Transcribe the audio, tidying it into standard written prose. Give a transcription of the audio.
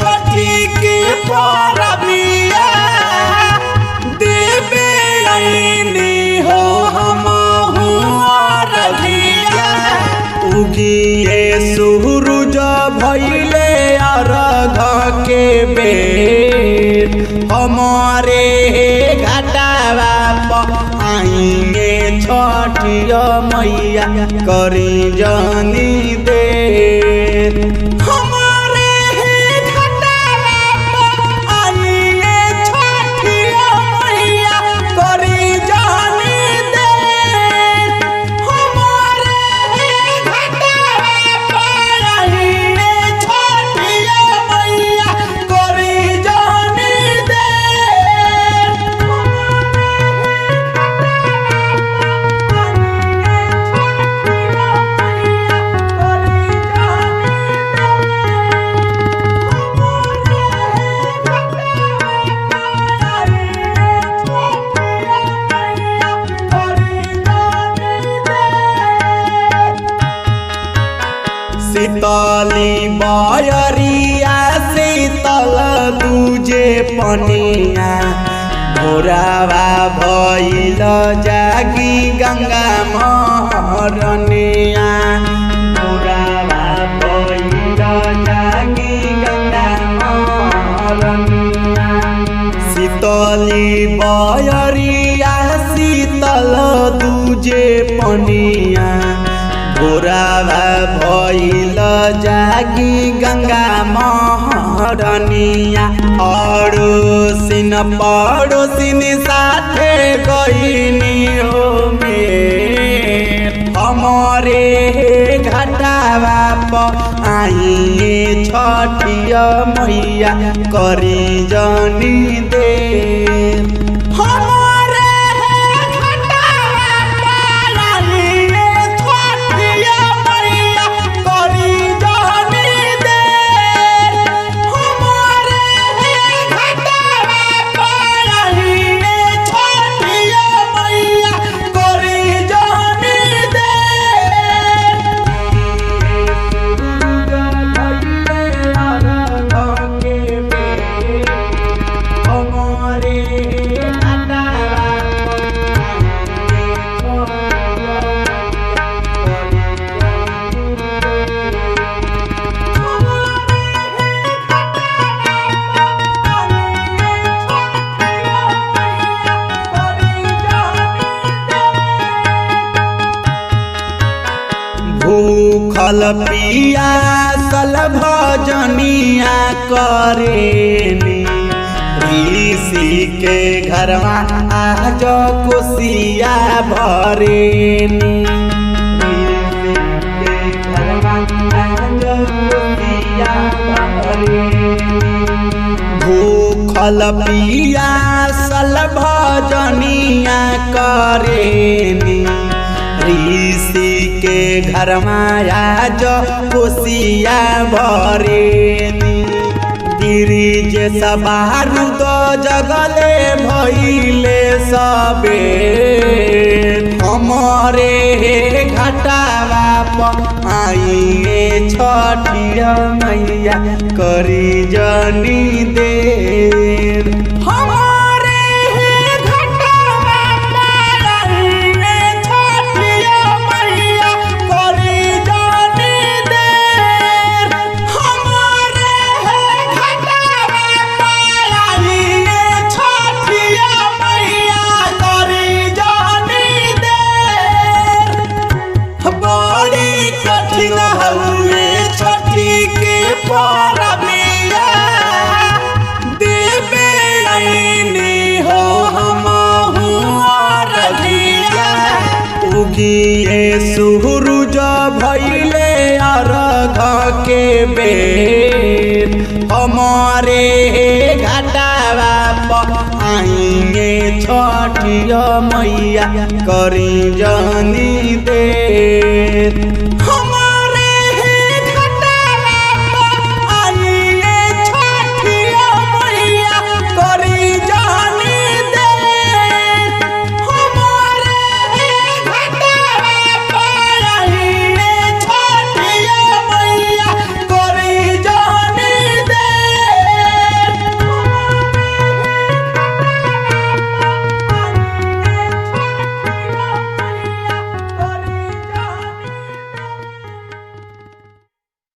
छठी के परबिया देवे आईनी हो हमहु अरघिया। उगिए सूरज भइले अरघ के बेर हमारे घाटावा पर आइए छठिया मैया करी जानी देर। शीतली बयरिया शीतल दूजे पनिया भोरावा भइल जागी गंगा महरनिया। भोरावा भइल जागी गंगा महरनिया। शीतली बयरिया शीतल दूजे पनिया भोरावा भइल जागी गंगा महरनिया। अड़ोसिन पड़ोसिन साथे गइनी हो मेर हमारे घाटावा पर आइए छठिया मैया करी जानी देर। भूखल पियासल भजनिया करेनी ऋषि के घरवा आज कोसिया भरेनी। ऋषि के घरवा आज कोसिया भरेनी। भूखल पियासल भजनिया करेनी ऋषि के घर आज कोसिया भरेनी। गिरिज सबारू तो जगले भइले सबे हमारे घाटावा पर आइए छठिया मैया करी जानी देर। Kachina परबिया देवे आईनी हो हमहु अरघिया उगिए सूरज भइले अर्घ के बेर हमारे घाटावा पर आइए छठिया मैया करी जानी देर।